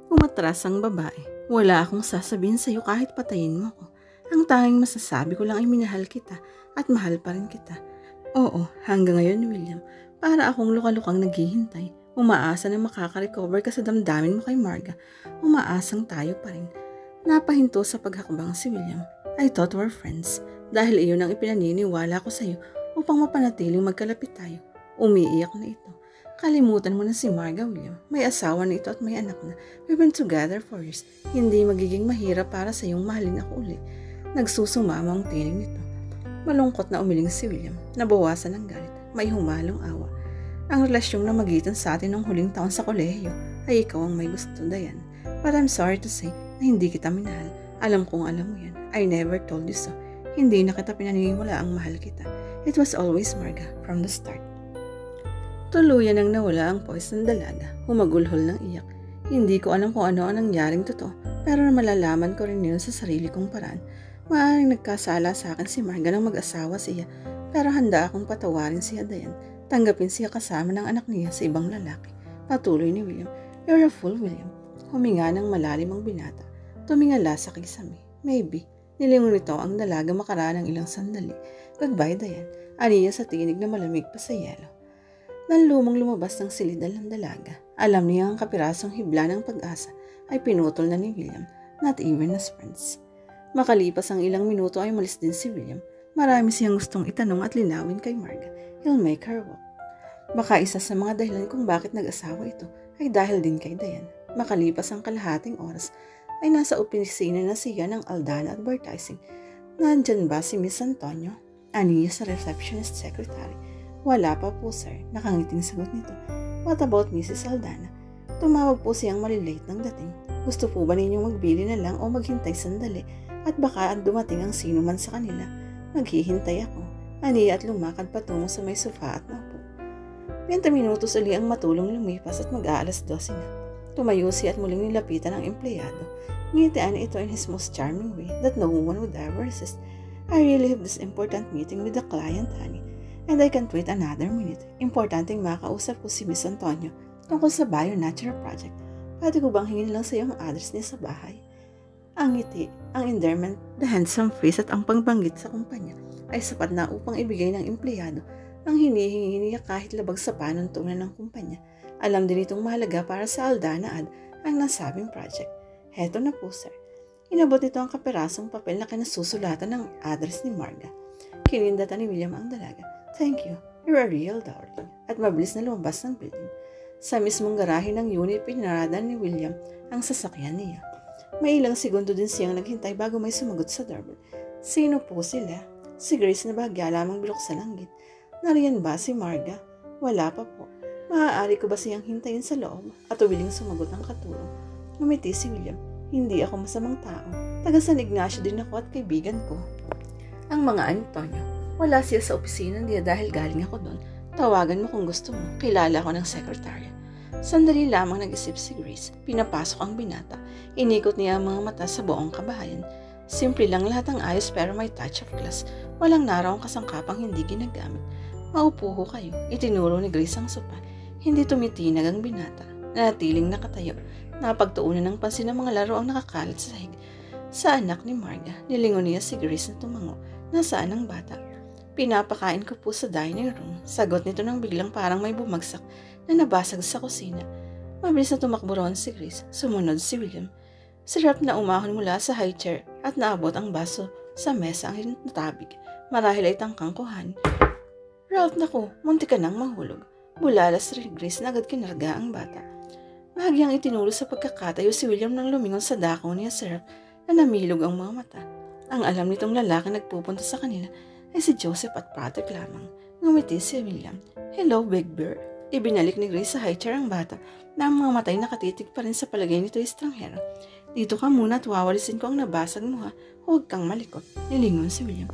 Umatras ang babae. Wala akong sasabihin sa'yo kahit patayin mo ko. Ang tanging masasabi ko lang ay minahal kita at mahal pa rin kita. Oo, hanggang ngayon, William, para akong lukalukang naghihintay. Umaasa na makaka-recover ka sa damdamin mo kay Marga. Umaasang tayo pa rin. Napahinto sa paghakbang si William. I thought we're friends dahil iyon ang ipinaniniwala ko sa'yo upang mapanatiling magkalapit tayo. Umiiyak na ito. Kalimutan mo na si Marga, William. May asawa na ito at may anak na. We've been together for years. Hindi magiging mahirap para sa iyong mahalin ako ulit. Nagsusumama ang tinig nito. Malungkot na umiling si William. Nabawasan ng galit. May humalong awa. Ang relasyong namagitan sa atin noong huling taon sa kolehiyo ay ikaw ang may gusto, Dayan. But I'm sorry to say na hindi kita minahal. Alam kong alam mo yan. I never told you so. Hindi na kita pinaniniwala ang mahal kita. It was always Marga from the start. Tuluyan nang nawala ang poise ng dalaga. Humagulhol ng iyak. Hindi ko alam kung ano ang nangyaring totoo, pero malalaman ko rin yun sa sarili kong paraan. Maaaring nagkasala sa akin si Marga nang mag-asawa siya, pero handa akong patawarin siya, Dayan. Tanggapin siya kasama ng anak niya sa ibang lalaki. Patuloy ni William. You're a fool, William. Huminga ng malalim ang binata. Tumingala sa kisame. Maybe. Nilingon nito ang dalaga makaraan ng ilang sandali. Goodbye, Dayan. Aniya sa tinig na malamig pa sa yelo. Nang lumang lumabas ng silidal ng dalaga, alam niya ang kapirasong hibla ng pag-asa ay pinutol na ni William, not even as friends. Makalipas ang ilang minuto ay malis din si William. Marami siyang gustong itanong at linawin kay Marga. He'll make her walk. Baka isa sa mga dahilan kung bakit nag-asawa ito ay dahil din kay Dayan. Makalipas ang kalahating oras ay nasa opisina na siya ng Aldana Advertising. Nandyan ba si Miss Antonio? Aniya sa receptionist secretary. Wala pa po, sir. Nakangiting sagot nito. What about Mrs. Aldana? Tumawag po siyang malilate ng dating. Gusto po ba ninyong magbili na lang o maghintay sandali at baka dumating ang sino man sa kanila? Maghihintay ako. Aniya at lumakad patungo sa may sofa at naupo. 20 minutos uli ang matulong lumipas at mag-aalas 12 na. Tumayo siya at muling nilapitan ang empleyado. Ngitian ito in his most charming way that no one would ever resist. I really have this important meeting with the client, honey. And I can't wait another minute. Importanteng makausap ko si Miss Antonio tungkol sa Bio Natural Project. Pwede ko bang hingin lang sa iyo ang address niya sa bahay? Ang ngiti, ang endearment, the handsome face at ang pangbanggit sa kumpanya ay sapat na upang ibigay ng empleyado ang hinihingi niya kahit labag sa panuntunan ng kumpanya. Alam din itong mahalaga para sa Aldana Ad ang nasabing project. Heto na po, sir. Inabot nito ang kaperasong papel na kinasusulatan ng address ni Marga. Kinindatan ni William ang dalaga. Thank you, you're a real darling. At mabilis na lumabas ng building. Sa mismong garahe ng unit, pinaradan ni William ang sasakyan niya. May ilang segundo din siyang naghintay bago may sumagot sa doorbell. Sino po sila? Si Grace na bahagya lamang bilok sa langgit. Nariyan ba si Marga? Wala pa po. Maaari ko ba siyang hintayin sa loob? At uwiling sumagot ng katulong. Ngumiti si William. Hindi ako masamang tao. Taga San Ignacio din ako at kaibigan ko. Ang mga Antonio. Wala siya sa opisina niya dahil galing ako doon. Tawagan mo kung gusto mo. Kilala ko ng sekretarya. Sandali lamang nag-isip si Grace. Pinapasok ang binata. Inikot niya ang mga mata sa buong kabahayan. Simple lang lahat ang ayos pero may touch of class. Walang narawang kasangkapang hindi ginagamit. Maupo ho kayo. Itinuro ni Grace ang sopa. Hindi tumitinag ang binata. Nanatiling nakatayo. Napagtuunan ng pansin ng mga laro ang nakakalat sa sahig. Sa anak ni Marga, nilingon niya si Grace na tumango. Nasaan ang bata? Pinapakain ko po sa dining room. Sagot nito nang biglang parang may bumagsak na nabasag sa kusina. Mabilis na tumakbo roon si Grace. Sumunod si William. Sirap na umahon mula sa high chair at naabot ang baso sa mesa ang natabig. Marahil ay tangkang kuhan. Ralph, naku, munti ka nang mahulog. Bulalas rin Grace na agad kinarga ang bata. Bahagyang itinuro sa pagkakatayo si William nang lumingon sa dako niya Sir na namilog ang mga mata. Ang alam nitong lalaki nagpupunta sa kanila ay si Joseph at Patrick lamang. Ngumiti si William. Hello, Big Bear. Ibinalik ni Grace sa high chair ang bata na ang mga matay nakatitig pa rin sa palagay nito estranghero. Dito ka muna at wawalisin ko ang nabasag mo ha. Huwag kang malikot. Nilingon si William.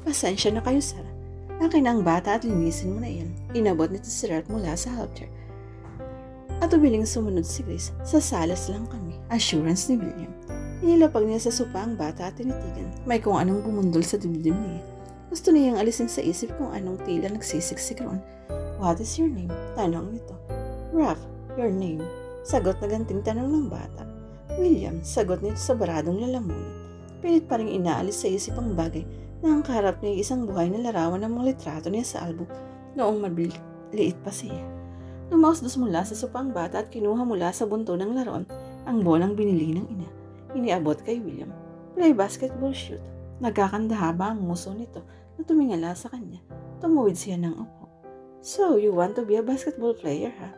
Pasensya na kayo, Sir. Akin ang bata at linisin mo na iyan. Inabot nito si Ralph mula sa half chair. At ubiling sumunod si Grace. Sa salas lang kami. Assurance ni William. Inilapag niya sa sopa ang bata at tinitigan. May kung anong bumundol sa dibdib niya. Gusto niyang alisin sa isip kung anong tila nagsisiksik roon. What is your name? Tanong nito. Ralph, your name. Sagot na ganting tanong ng bata. William, sagot nito sa baradong lalamunan. Pilit pa rin inaalis sa isip ang bagay na ang kaharap niya ay isang buhay na larawan ng mga litrato niya sa album noong maliit pa siya. Lumaos mula sa sopa ang bata at kinuha mula sa bunto ng laruan ang bolang binili ng ina. Iniabot kay William. Play basketball shoot. Nagkakandahaba ang nguso nito na tumingala sa kanya. Tumuwid siya ng upo. So, you want to be a basketball player, ha?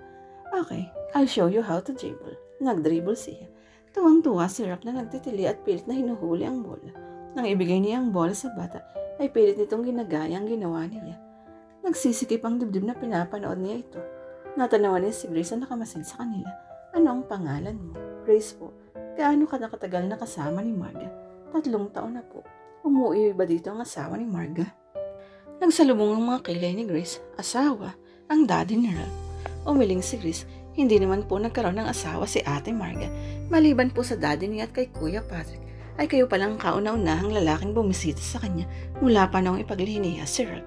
Okay, I'll show you how to dribble. Nag-dribble siya. Tuwang-tuwa si Rap na nagtitili at pilit na hinuhuli ang bola. Nang ibigay niya ang bola sa bata, ay pilit nitong ginagaya ang ginawa niya. Nagsisikip ang dibdib na pinapanood niya ito. Natanawan niya si Grace na nakamasid sa kanila. Ano ang pangalan mo? Grace po. Gaano ka nakatagal na kasama ni Marga? 3 taon na po. Umuwi ba dito ang asawa ni Marga? Nagsalubong ang mga kilay ni Grace. Asawa? Ang daddy ni Ralph. Umiling si Grace. Hindi naman po nagkaroon ng asawa si Ate Marga. Maliban po sa daddy niya at kay Kuya Patrick, ay kayo palang kauna-unahang lalaking bumisita sa kanya mula pa noong ipaglihiniya si Ralph.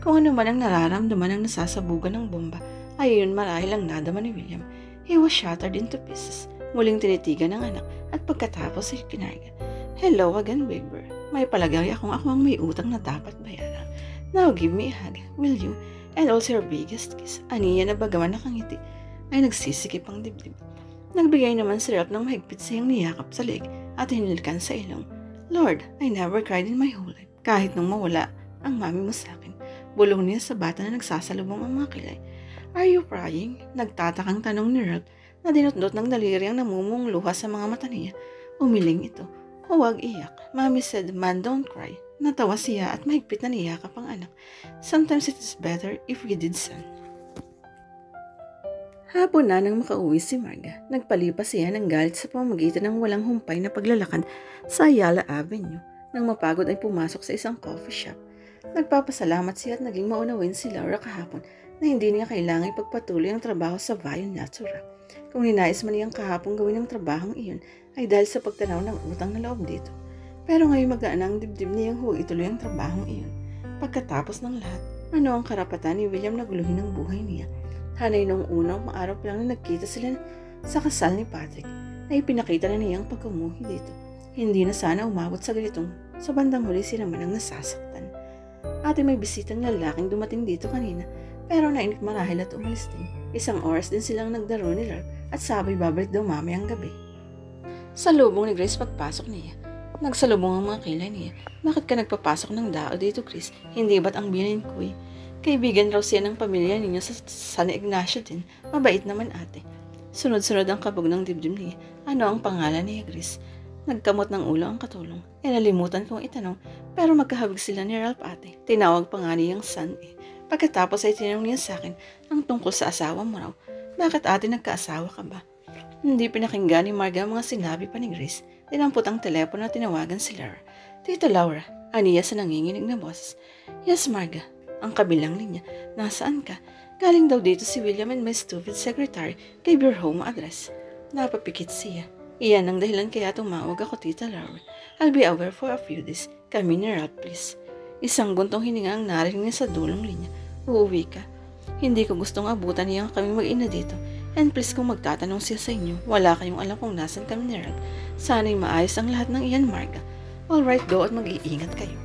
Kung ano man ang nararamdaman ng nasasabugan ng bomba, ay yun marahil ang nadama ni William. He was shattered into pieces. Muling tinitigan ng anak at pagkatapos ay kinarga. Hello again, Big Bird. May palagay ako ang may utang na dapat bayaran. Now give me a hug, will you? And also your biggest kiss. Aniya na bagaman nakangiti, ay nagsisikip ang dibdib. Nagbigay naman si Ralph ng mahigpit siyang niyakap sa leg at hinilikan sa ilong. Lord, I never cried in my whole life. Kahit nung mawala ang mami mo sa akin. Bulong niya sa bata na nagsasalubong ang mga kilay. Are you crying? Nagtatakang tanong ni Ralph na dinutdot ng daliri ang namumong luha sa mga mata niya. Umiling ito. Huwag iyak. Mommy said, man, don't cry. Natawa siya at mahigpit na niyakap ang anak. Sometimes it is better if we did son. Hapon na nang makauwi si Marga. Nagpalipas siya ng galit sa pamamagitan ng walang humpay na paglalakad sa Ayala Avenue. Nang mapagod ay pumasok sa isang coffee shop. Nagpapasalamat siya at naging maunawin si Laura kahapon na hindi niya kailangan ipagpatuloy ang trabaho sa Valle Natura. Kung ninais man niyang kahapon gawin ang trabahong iyon ay dahil sa pagtanaw ng utang na loob dito. Pero ngayon magaan ang dibdib niyang huwag ituloy ang trabahong iyon. Pagkatapos ng lahat, ano ang karapatan ni William na guluhin ang buhay niya? Hanay noong unang araw pa lang na nagkita sila sa kasal ni Patrick ay pinakita na niyang pagkamuhi dito. Hindi na sana umabot sa ganitong sa bandang huli sila man ang nasasaktan. Ate may bisitang lalaking dumating dito kanina pero nainip marahil at umalis din. 1 oras din silang nagdaro ni Ralph at sabay babalik daw mamayang gabi. Sa lubong ni Grace pagpasok niya. Nagsalubong ang mga kilay niya. Bakit ka nagpapasok ng dao dito, Grace? Hindi ba't ang biyanin ko eh? Kaibigan raw siya ng pamilya ninyo sa San Ignacio din. Mabait naman ate. Sunod-sunod ang kabog ng dibdib niya. Ano ang pangalan niya, Grace? Nagkamot ng ulo ang katulong. Nalimutan kong itanong, pero magkahabig sila ni Ralph ate. Tinawag pa nga niyang son eh. Pagkatapos ay tinanong niya sa akin ang tungkol sa asawa mo raw. Bakit ate nagkaasawa ka ba? Hindi pinakinggan ni Marga ang mga sinabi pa ni Grace. Dinampot ang telepono at tinawagan si Laura. Tita Laura, aniya sa nanginginig na boses. Yes, Marga. Ang kabilang linya, nasaan ka? Galing daw dito si William and my stupid secretary kay your home address. Napapikit siya. Iyan ang dahilan kaya tumawag ako, Tita Laura. I'll be aware for a few days. Kami ni Ralph, please. Isang buntong hininga ang narinig niya sa dulong linya. Uuwi ka. Hindi ko gustong abutan niya kaming mag-ina dito. And please kung magtatanong siya sa inyo, wala kayong alam kung nasan kami ni Ralph. Sana'y maayos ang lahat ng iyan, Marga. Alright, go at mag-iingat kayo.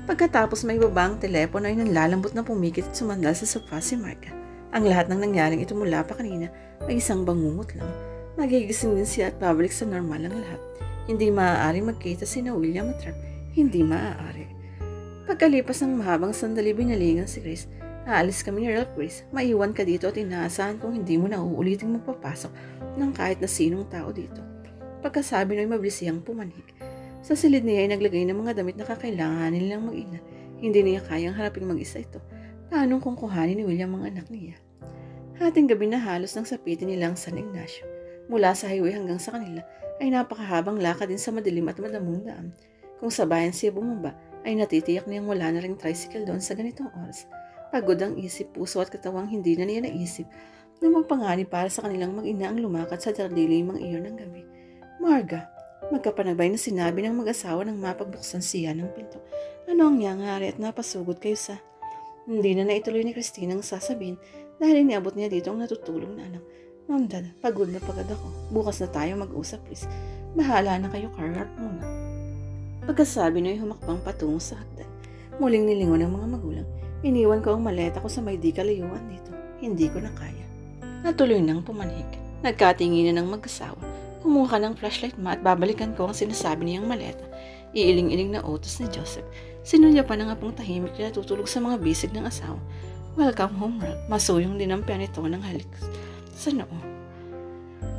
Pagkatapos may babang telepono ay nanlalambot na pumikit at sumandal sa sofa si Marga. Ang lahat ng nangyaring ito mula pa kanina ay isang bangungot lang. Nagigising din siya at babalik sa normal ang lahat. Hindi maaaring magkita sina William at Ralph. Hindi maaari. Pagkalipas ng mahabang sandali binalingan si Grace. Aalis kami ni Ralph, Grace. Maiwan ka dito at inaasahan kung hindi mo na uuliting magpapasok ng kahit na sinong tao dito. Pagkasabi no'y mabilis siyang pumanhik. Sa silid niya ay naglagay ng mga damit na kakailanganin nilang mag-ina. Hindi niya kayang haraping mag-isa ito. Paanong kung kuhanin ni William ang anak niya? Hating gabi na halos nang sapitin nilang San Ignacio. Mula sa highway hanggang sa kanila ay napakahabang lakad din sa madilim at madamong daan. Kung sabayan siya bumaba, ay natitiyak niyang wala na ring tricycle doon sa ganitong oras. Pagod ang isip, puso at katawang hindi na niya naisip na magpanganib para sa kanilang mag-ina ang lumakad sa dardilimang iyon ng gabi. Marga, magkapanabay na sinabi ng mag-asawa nang mapagbuksan siya ng pinto. Ano ang nangyari at napasugod kayo sa... Hindi na naituloy ni Christine ang sasabihin dahil iniabot niya dito ang natutulog na anak. Ma'am Dad, pagod na pagod ako. Bukas na tayo mag-usap please. Bahala na kayo, Carrot muna. Pagkasabi na ay humakbang patungo sa hagdan. Muling nilingon ng mga magulang. Iniwan ko ang maleta ko sa may di kalayuan dito. Hindi ko na kaya. Natuloy nang pumanhik. Nagkatinginan ng mag-asawa. Kumuha ng flashlight mo at babalikan ko ang sinasabi niyang maleta. Iiling-iling na utos ni Joseph. Sinulya pa na nga pong tahimik na natutulog sa mga bisig ng asawa. Welcome home, Ralph. Masuyong din ang pianito ng halik sa noo.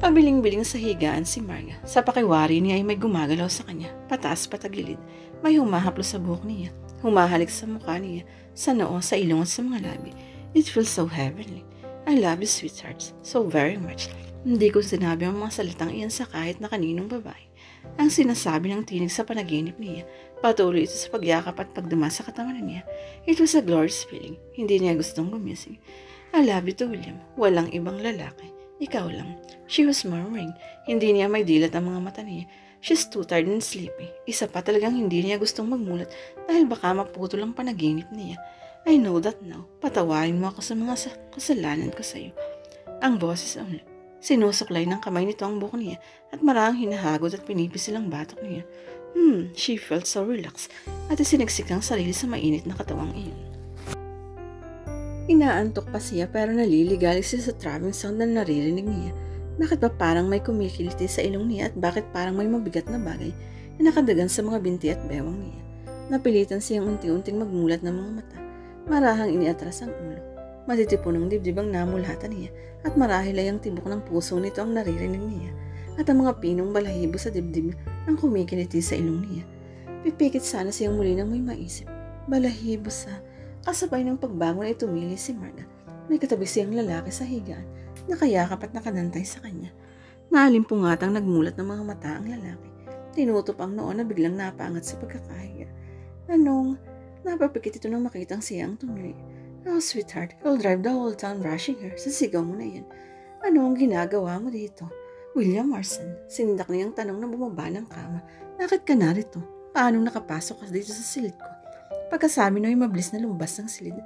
Pabiling-biling sa higaan si Marga. Sa pakiwari niya ay may gumagalaw sa kanya. Pataas patagilid. May humahaplo sa buhok niya. Humahalik sa mukha niya. Sa noo, sa ilong at sa mga labi. It feels so heavenly. I love you, sweethearts. So very much. Hindi ko sinabi ang mga salitang iyan sa kahit na kaninong babae. Ang sinasabi ng tinig sa panaginip niya. Patuloy ito sa pagyakap at pagduma sa katawan niya. It was a glorious feeling. Hindi niya gustong gumising. I love you to William. Walang ibang lalaki. Ikaw lang. She was murmuring. Hindi niya may dilat ang mga mata niya. She's too tired and sleepy. Isa pa talagang hindi niya gustong magmulat dahil baka maputol ang panaginip niya. I know that now. Patawarin mo ako sa mga kasalanan ko sa iyo. Ang boses ulit. Sinusuklay ng kamay nito ang buhok niya at marahang hinahagod at pinipisil ang batok niya. She felt so relaxed at isiniksik ang sarili sa mainit na katawang iyon. Inaantok pa siya pero naliligalig siya sa throbbing sound na naririnig niya. Bakit ba parang may kumikiliti sa ilong niya at bakit parang may mabigat na bagay na nakadagan sa mga binti at bewang niya? Napilitan siyang unti-unting magmulat ng mga mata. Marahang iniatras ang ulo. Matitipon ng dibdib ang namulatan niya at marahil ay ang tibok ng puso nito ang naririnig niya at ang mga pinong balahibo sa dibdib ang kumikiliti sa ilong niya. Pipikit sana siyang muli nang may maisip. Balahibo sa... Kasabay ng pagbangon ay tumili si Marga. May katabi siyang lalaki sa higaan, nakayakap at nakanantay sa kanya. Naalimpungatang nagmulat ng mga mata ang lalaki. Tinutup ang noon na biglang napaangat sa pagkakahiga. Napapikit ito nang makitang siyang tumili. Oh, sweetheart, you'll drive the whole town rushing her. Sasigaw mo na yan. Ano ang ginagawa mo dito? William Marston, sinindak niyang tanong na bumaba ng kama. Bakit ka narito? Paano nakapasok ka dito sa silid ko? Pagkasabi na ay mabilis na lumabas ng silid.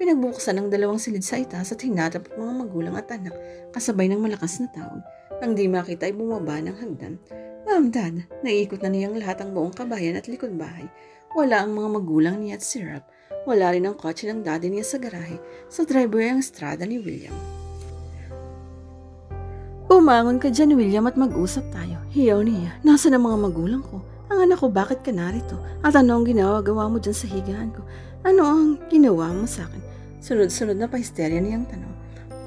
Pinagbuksan ng dalawang silid sa itaas at hinatap ang mga magulang at anak kasabay ng malakas na tawag. Nang di makita ay bumaba ng hagdan. Ma'am, Dad, naiikot na niyang lahat ang buong kabayan at likod bahay. Wala ang mga magulang niya at si Ralph. Wala rin ang kotse ng daddy niya sa garahe. Sa driveway ang estrada ni William. Umangon ka dyan, William, at mag-usap tayo. Hiyaw niya. Nasaan ang mga magulang ko? Ang anak ko, bakit ka narito? At ano ang gawa mo dyan sa higaan ko? Ano ang ginawa mo sa akin? Sunod-sunod na pa-hysteria niyang tanong.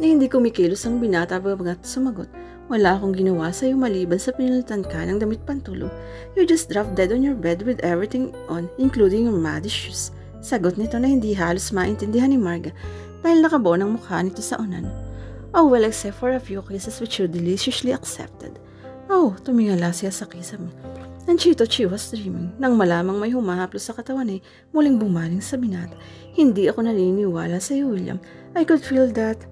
Hindi kumikilos ang binata bagat sumagot. Wala akong ginawa sa iyo maliban sa pinalitan ka ng damit pantulog. You just dropped dead on your bed with everything on, including your muddy shoes. Sagot nito na hindi halos maintindihan ni Marga dahil nakabuo ng mukha nito sa unan. Oh, well, except for a few kisses which you deliciously accepted. Oh, tumingala siya sa kisame. And she thought she was dreaming. Nang malamang may humahaplo sa katawan ay muling bumaling sa binata. Hindi ako naniniwala sa iyo, William. I could feel that.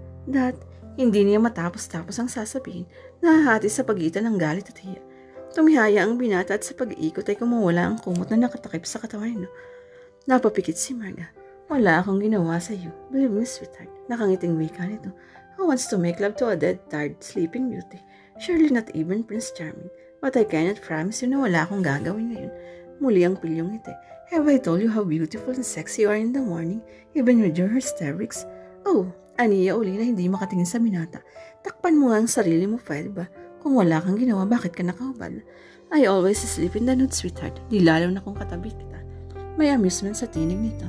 Hindi niya matapos-tapos ang sasabihin. Nahahati sa pagitan ng galit at hiya. Tumihaya ang binata at sa pag-iikot ay kumawala ang kumot na nakatakip sa katawan nito. Napapikit si Marga. Wala akong ginawa sa iyo. Believe me, sweetheart. Nakangiting wika nito. Who wants to make love to a dead, tired, sleeping beauty? Surely not even Prince Charming. But I cannot promise you na wala akong gagawin ngayon. Muli ang pilyong ngiti. Have I told you how beautiful and sexy you are in the morning, even with your hysterics? Oh, aniya uli na hindi makatingin sa binata. Takpan mo nga ang sarili mo, pwede ba? Kung wala kang ginawa, bakit ka nakahubad? I always sleep in the nude, sweetheart. Di lalo na kung katabi kita. May amusement sa tinig nito.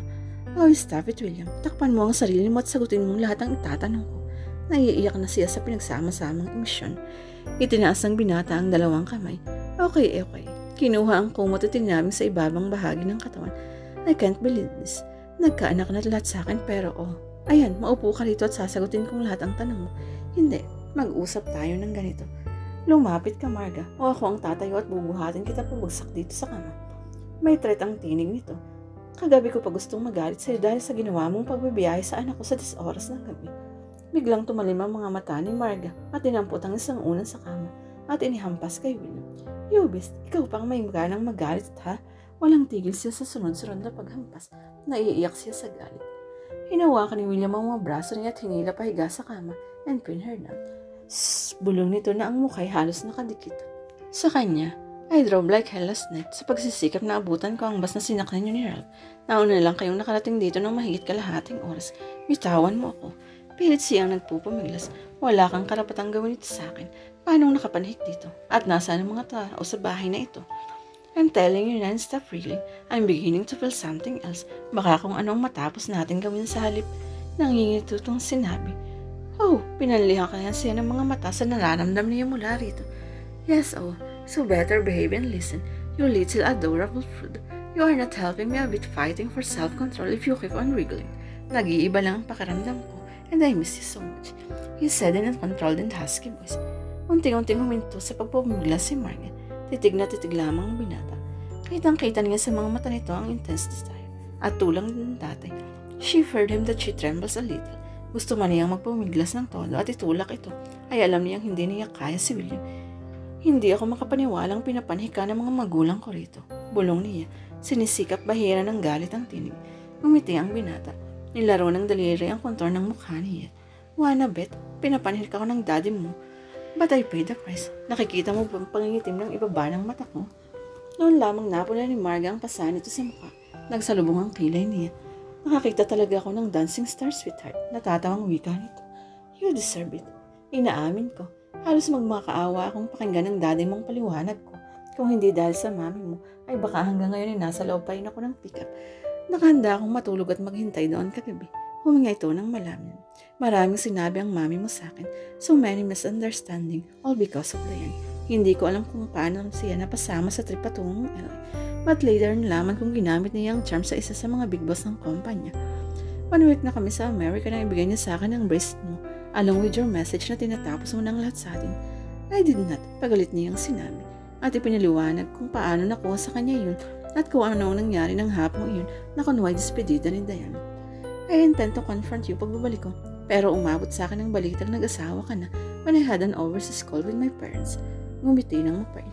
Oh, stop it, William. Takpan mo ang sarili mo at sagutin mong lahat ang itatanong ko. Naiiyak na siya sa pinagsama-samang emisyon. Itinaas ng binata ang dalawang kamay. Okay. Kinuha ang kumot at tinaming sa ibabang bahagi ng katawan. I can't believe this. Nagkaanak na lahat sa akin pero ayan, maupo ka rito at sasagutin kong lahat ang tanong mo. Hindi, mag-usap tayo ng ganito. Lumapit ka, Marga, o ako ang tatayo at bubuhatin kita pabagsak dito sa kama. May threat ang tinig nito. Kagabi ko pa gustong magalit sa'yo dahil sa ginawa mong pagbibiyahe sa anak ko sa 10 oras ng gabi. Biglang tumalim ang mga mata ni Marga at dinampot ang isang unan sa kama at inihampas kay William. Yubis, ikaw pang may ganang magalit ha? Walang tigil siya sa sunod-sunod na paghampas. Naiiyak siya sa galit. Hinawakan ni William ang mga braso niya at hinila pahiga sa kama and pinned her down. Bulong nito na ang mukhay halos nakadikit. Sa kanya, I drove like hell last night sa pagsisikap na abutan ko ang bus na sinakyan niyo ni Ralph. Nauna lang kayong nakarating dito ng mahigit kalahating oras. Bitawan mo ako. Pilit siyang nagpupumiglas. Wala kang karapatang gawin ito sa akin. Paanong nakapanhik dito? At nasaan ang mga tao sa bahay na ito? I'm telling you na stop reeling. I'm beginning to feel something else. Baka kung anong matapos natin gawin sa halip. Nangingitutong sinabi. Oh, pinanlihan kaya siya ng mga mata sa nararamdam niya mula rito. Yes, oh, so better behave and listen. You little adorable fruit. You are not helping me a bit fighting for self-control if you keep on wriggling. Nag-iiba lang ang pakiramdam ko, and I miss you so much. He said in a controlled and husky voice. Unting-unting huminto sa pagpupumiglas si Margaret. Titig na titig lamang ang binata. Kitang-kita niya sa mga mata nito ang intense desire. At tulang din dati, she feared him that she trembles a little. Gusto man niyang magpumiglas ng todo at itulak ito, ay alam niyang hindi niya kaya si William. Hindi ako makapaniwalang pinapanhika ng mga magulang ko rito. Bulong niya, sinisikap bahira ng galit ang tinig. Ngumiti ang binata. Nilaro ng daliri ang kontor ng mukha niya. Wanna bet, pinapanhika ko ng daddy mo. But I paid the price. Nakikita mo bang pangingitim ng ibaba ng mata ko? Noon lamang napuna ni Marga ang pasa nito sa mukha. Nagsalubong ang kilay niya. Nakakita talaga ako ng dancing star, sweetheart. Natatawang wika nito. You deserve it. Inaamin ko. Halos magmakaawa akong pakinggan ng daddy mong paliwanag ko. Kung hindi dahil sa mami mo, ay baka hanggang ngayon ay nasa loob pa rin ako ng pick-up. Nakahanda akong matulog at maghintay doon kagabi. Huminga ito ng malaman. Maraming sinabi ang mami mo sa akin. So many misunderstanding, all because of Diane. Hindi ko alam kung paano siya napasama sa trip patungong LA. But later nalaman kung ginamit niya ang charm sa isa sa mga big boss ng kumpanya. 1 week na kami sa America na ibigay niya sa akin ang bracelet mo, along with your message na tinatapos mo ng lahat sa atin. I did not, pagalit niyang sinabi. At ipinaliwanag kung paano nakuha sa kanya yun at kung ano nangyari ng hapong iyon na kunway despedida ni Diane. I intend to confront you pagbabalik ko, pero umabot sa akin ang balitang nag-asawa ka na when I had an overseas call with my parents. Ngumiti ng mapay.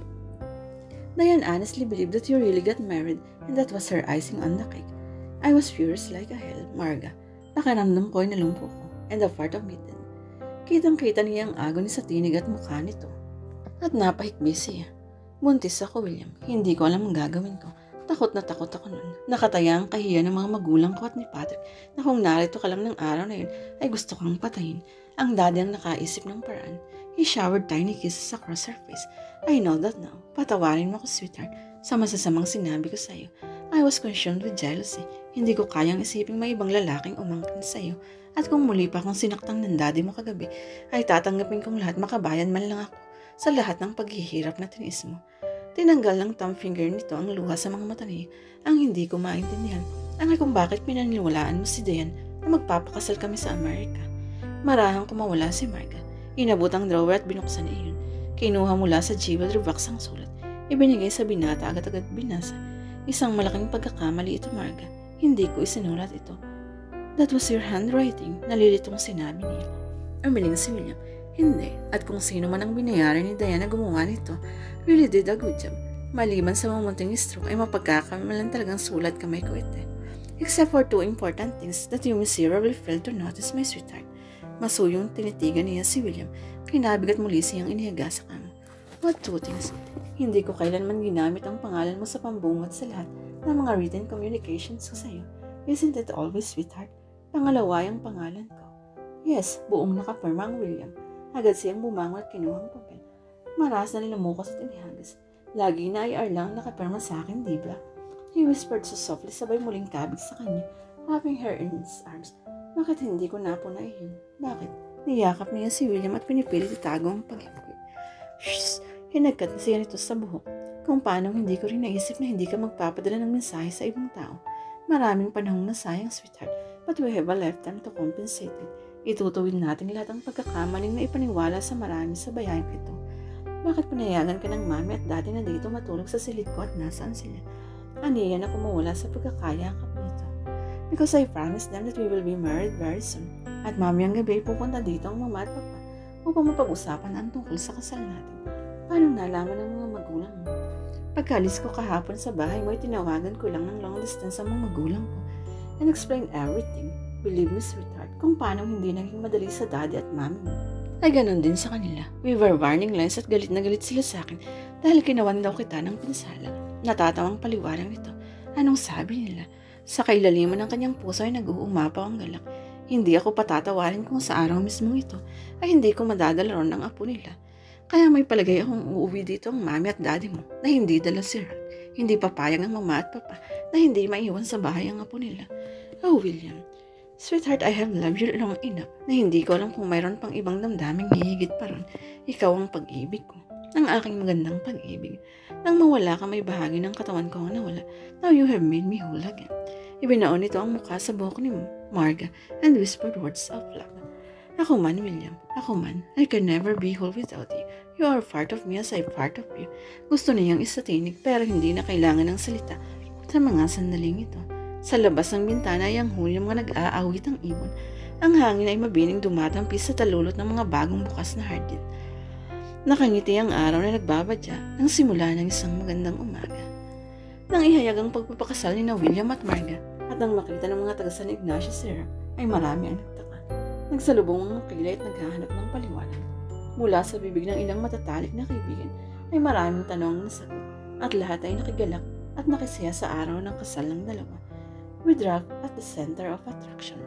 Diane honestly believed that you really got married and that was her icing on the cake. I was furious like a hell, Marga. Nakaramdam ko ay nalumpo ko, and a part of me din. Kitang-kita niya ang agony sa tinig at mukha nito. At napahikbi siya. Buntis ako, William. Hindi ko alam ang gagawin ko. Takot na takot ako nun. Nakataya ang kahiya ng mga magulang ko at ni Patrick na kung narito ka lang ng araw na yun ay gusto kang patayin. Ang daddy ang nakaisip ng paraan. He showered tiny kisses across her face. I know that now. Patawarin mo ko, sweetheart, sa masasamang sinabi ko sa'yo. I was consumed with jealousy. Hindi ko kayang isiping may ibang lalaking umangkin sa'yo. At kung muli pa akong sinaktang ng daddy mo kagabi, ay tatanggapin kong lahat makabayan man lang ako sa lahat ng paghihirap na tinis mo. Tinanggal ng thumb finger nito ang luha sa mga mata niya. Ang hindi ko maintindihan ang kung bakit pinaniwalaan mo si Diane na magpapakasal kami sa Amerika. Marahang kumawala si Marga. Inabot ang drawer at binuksan iyon. Kinuha mula sa jewelry box ang sulat. Ibinigay sa binata agad-agad binasa. Isang malaking pagkakamali ito, Marga. Hindi ko isinulat ito. That was your handwriting, nalilitong sinabi niya. Umiling si William. Hindi. At kung sino man ang binayaran ni Diane na gumawa nito, really did a good job. Maliban sa mamunting stroke ay mapagkakamalan talagang sulat kamay ko ito. Except for 2 important things that you miserably failed to notice, my sweetheart. Masuyong tinitigan niya si William. Kinabigat muli siyang inihaga sa kama. What 2 things? Hindi ko kailanman ginamit ang pangalan mo sa pambungot sa lahat ng mga written communications ko sa'yo. Isn't it always, sweetheart? Pangalawa ang pangalan ko. Yes, buong nakapirma ang William. Agad siyang bumangon at kinuhang papel. Maras na linamukos at inihagas. Lagi na ay Arlang nakapirma sa akin, di ba? He whispered so softly sabay muling kabig sa kanya, wrapping her in his arms. Bakit hindi ko napunay yun? Bakit? Niyakap niya si William at pinipilit itago ang paghipit. Shhh! Hinagkat na siya nito sa buhok. Kung paano hindi ko rin naisip na hindi ka magpapadala ng mensahe sa ibang tao. Maraming panahong nasayang, sweetheart, but we have a lifetime to compensate it. Itutuwid natin lahat ang pagkakamaling na ipaniwala sa marami sa bayang ito. Bakit pinayagan ka ng mami at daddy na dito matulog sa silid ko at nasaan sila? Aniya na kumawala sa pagkakayakap nito. Because I promised them that we will be married very soon. At mami ang gabi pupunta dito ang mama at papa upang mapag-usapan ang tungkol sa kasal natin. Paano nalaman ng mga magulang mo? Pagkalis ko kahapon sa bahay mo ay tinawagan ko lang ng long distance sa mga magulang ko and explain everything. Believe me, sweetheart, kung paano hindi naging madali sa daddy at mami mo. ay ganon din sa kanila. We were warning lines at galit na galit sila sa akin dahil kinawan daw kita ng pinsala. Natatawang paliwanag nito. Anong sabi nila? Sa kailaliman ng kanyang puso ay nag-uumapaw ang galak. Hindi ako patatawarin kung sa araw mismo ito ay hindi ko madadala ron ng apo nila. Kaya may palagay akong uuwi dito ang mami at daddy mo na hindi dala si Ron. Hindi papayag ang mama at papa na hindi maiwan sa bahay ang apo nila. Oh, William, sweetheart, I have loved you long enough na hindi ko alam kung mayroon pang ibang damdaming hihigit pa ron. Ikaw ang pag-ibig ko, ang aking magandang pag-ibig. Nang mawala ka, may bahagi ng katawan ko ang nawala. Now you have made me whole again. Ibinaon nito ang mukha sa buhok ni Marga and whispered words of love. Ako man, William, ako man, I can never be whole without you. You are part of me as I part of you. Gusto niyang isatinig pero hindi na kailangan ng salita sa mga sandaling ito. Sa labas ng bintana ay ang huli ng mga nag-aawit ang ibon. Ang hangin ay mabining dumatampi sa talulot ng mga bagong bukas na hardin. Nakangiti ang araw na nagbabadya ng simula ng isang magandang umaga. Nang ihayag ang pagpapakasal ni William at Marga at nang makita ng mga taga San Ignacio Sierra ay marami ang nagtaka. Nagsalubong ang kilay at naghahanap ng paliwanag. Mula sa bibig ng ilang matatalik na kaibigan ay maraming tanong na sagot at lahat ay nakigalak at nakisaya sa araw ng kasal ng dalawa with Ralph at the center of attraction.